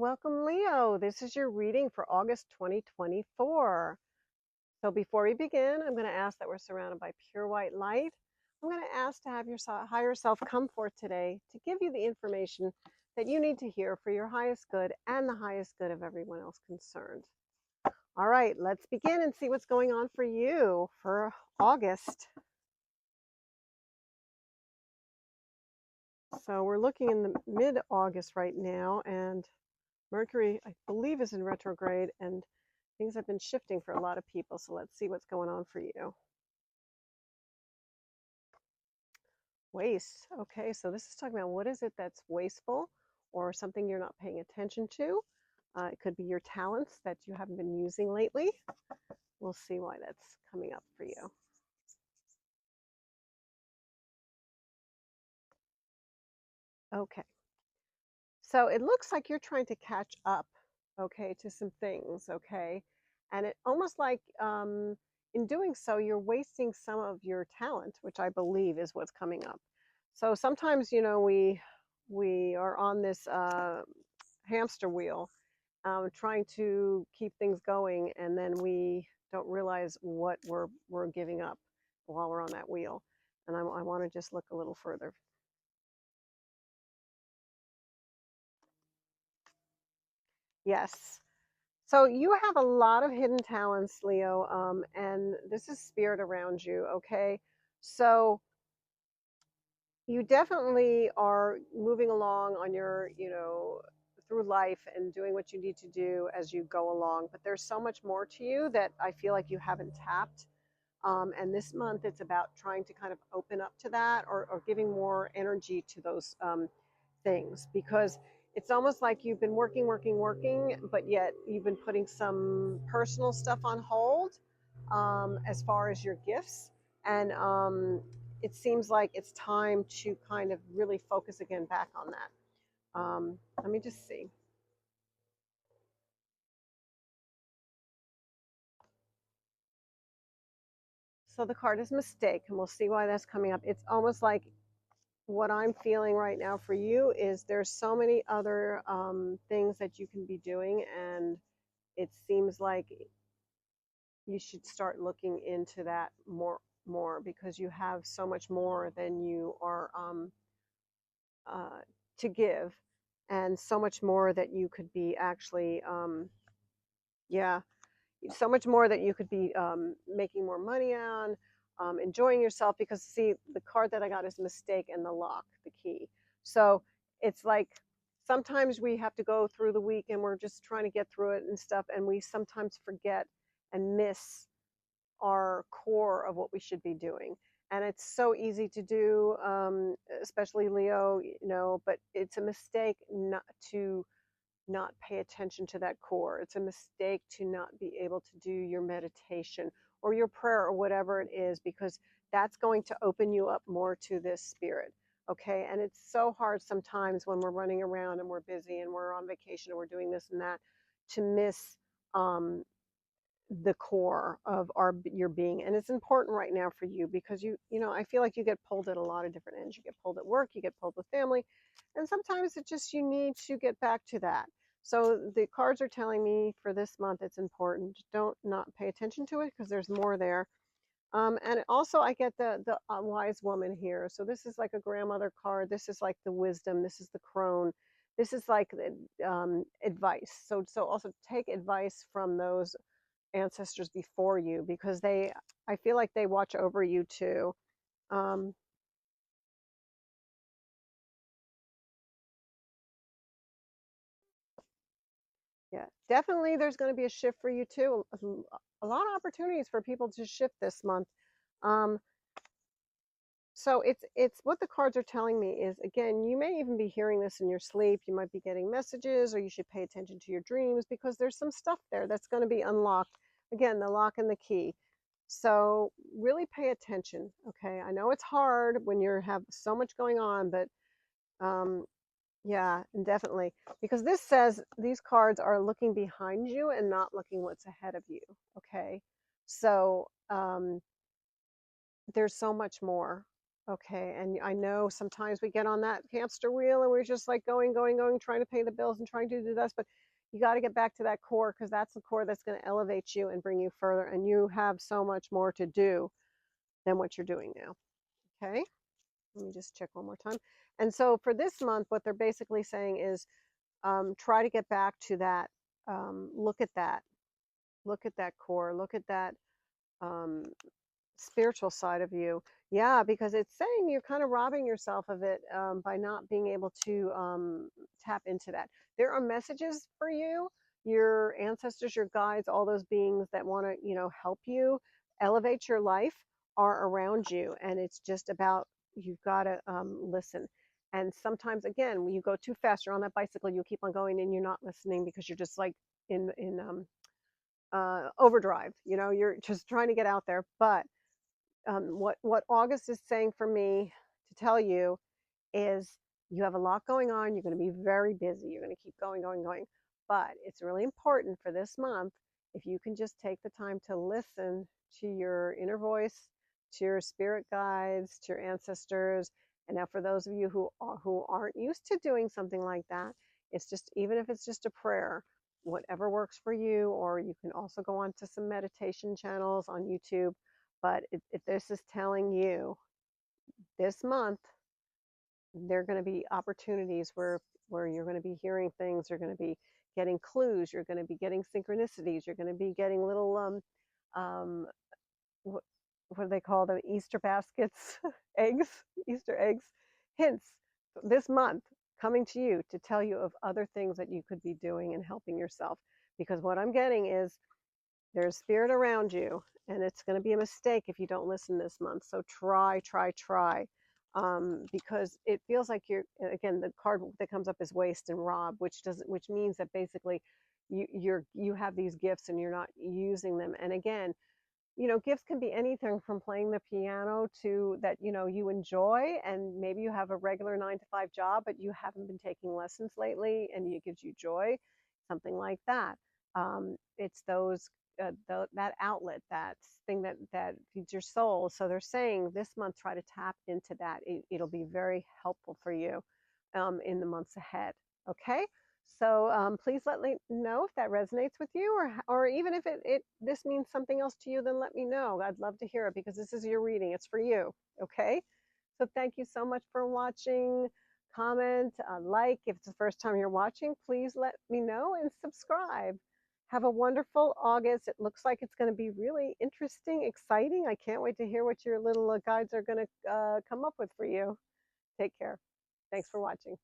Welcome, Leo. This is your reading for August 2024. So before we begin, I'm going to ask that we're surrounded by pure white light. I'm going to ask to have your higher self come forth today to give you the information that you need to hear for your highest good and the highest good of everyone else concerned. All right, let's begin and see what's going on for you for August. So we're looking in the mid-August right now, and Mercury, I believe, is in retrograde, and things have been shifting for a lot of people. So let's see what's going on for you. Waste. Okay, so this is talking about what is it that's wasteful or something you're not paying attention to. It could be your talents that you haven't been using lately. We'll see why that's coming up for you. Okay, so it looks like you're trying to catch up, okay, to some things, okay? And it almost like in doing so, you're wasting some of your talent, which I believe is what's coming up. So sometimes, we are on this hamster wheel, trying to keep things going, and then we don't realize what we're giving up while we're on that wheel. And I want to just look a little further. Yes. So you have a lot of hidden talents, Leo, and this is spirit around you, okay? So you definitely are moving along on your, through life and doing what you need to do as you go along. But there's so much more to you that I feel like you haven't tapped. And this month, it's about trying to kind of open up to that, or giving more energy to those things, because it's almost like you've been working, but yet you've been putting some personal stuff on hold, as far as your gifts. And it seems like it's time to kind of really focus again back on that. Let me just see. So the card is mistake, and we'll see why that's coming up. It's almost like what I'm feeling right now for you is there's so many other things that you can be doing, and it seems like you should start looking into that more, because you have so much more than you are uh, to give, and so much more that you could be actually, yeah, so much more that you could be making more money on, enjoying yourself. Because see, the card that I got is mistake and the lock, the key. So it's like sometimes we have to go through the week and we're just trying to get through it and stuff, and we sometimes forget and miss our core of what we should be doing. And it's so easy to do, especially Leo, but it's a mistake not pay attention to that core. It's a mistake to not be able to do your meditation or your prayer or whatever it is, because that's going to open you up more to this spirit. Okay. And it's so hard sometimes when we're running around and we're busy and we're on vacation and we're doing this and that, to miss um, the core of your being. And it's important right now for you, because I feel like you get pulled at a lot of different ends. You get pulled at work, you get pulled with family, and sometimes it's just you need to get back to that. So the cards are telling me for this month it's important. Don't not pay attention to it, because there's more there. And also I get the wise woman here. So this is like a grandmother card. This is like the wisdom. This is the crone. This is like the advice. So also take advice from those ancestors before you, because I feel like they watch over you too. Um, yeah, definitely there's going to be a shift for you too. A lot of opportunities for people to shift this month. Um, so it's what the cards are telling me is, again, you may even be hearing this in your sleep. You might be getting messages, or you should pay attention to your dreams, because there's some stuff there that's going to be unlocked. Again, the lock and the key. So really pay attention. Okay, I know it's hard when you have so much going on, but um, yeah, and definitely, because this says these cards are looking behind you and not looking what's ahead of you. Okay, so there's so much more. Okay, and I know sometimes we get on that hamster wheel and we're just like going, going, going, trying to pay the bills and trying to do this, but you got to get back to that core because that's the core that's going to elevate you and bring you further. And you have so much more to do than what you're doing now. Okay, let me just check one more time. And so for this month, what they're basically saying is try to get back to that. Look at that. Look at that core. Look at that um, spiritual side of you. Yeah, because it's saying you're kind of robbing yourself of it by not being able to tap into that. There are messages for you, your ancestors, your guides, all those beings that want to, help you elevate your life are around you. And it's just about, you've got to listen. And sometimes, again, when you go too fast, you're on that bicycle, you keep on going and you're not listening because you're just like in overdrive. You're just trying to get out there. But what August is saying for me to tell you is you have a lot going on. You're going to be very busy. You're going to keep going, going, going. But it's really important for this month if you can just take the time to listen to your inner voice, to your spirit guides, to your ancestors. And now, for those of you who aren't used to doing something like that, it's just, even if it's just a prayer, whatever works for you, or you can also go on to some meditation channels on YouTube. But if this is telling you this month, there are going to be opportunities where you're going to be hearing things, you're going to be getting clues, you're going to be getting synchronicities, you're going to be getting little um what, what do they call them, Easter baskets, eggs, Easter eggs, hints this month coming to you to tell you of other things that you could be doing and helping yourself. Because what I'm getting is there's spirit around you, and it's going to be a mistake if you don't listen this month. So try, try, try. Because it feels like again, the card that comes up is waste and rob, which means that basically you have these gifts and you're not using them. And again, gifts can be anything from playing the piano to that, you enjoy, and maybe you have a regular 9 to 5 job, but you haven't been taking lessons lately and it gives you joy, something like that. It's those that outlet, that thing that feeds your soul. So they're saying this month, try to tap into that. It'll be very helpful for you in the months ahead. Okay. So please let me know if that resonates with you, or even if this means something else to you, then let me know. I'd love to hear it because this is your reading. It's for you. Okay. So thank you so much for watching. Comment, like. If it's the first time you're watching, please let me know and subscribe. Have a wonderful August. It looks like it's going to be really interesting, exciting. I can't wait to hear what your little guides are going to come up with for you. Take care. Thanks for watching.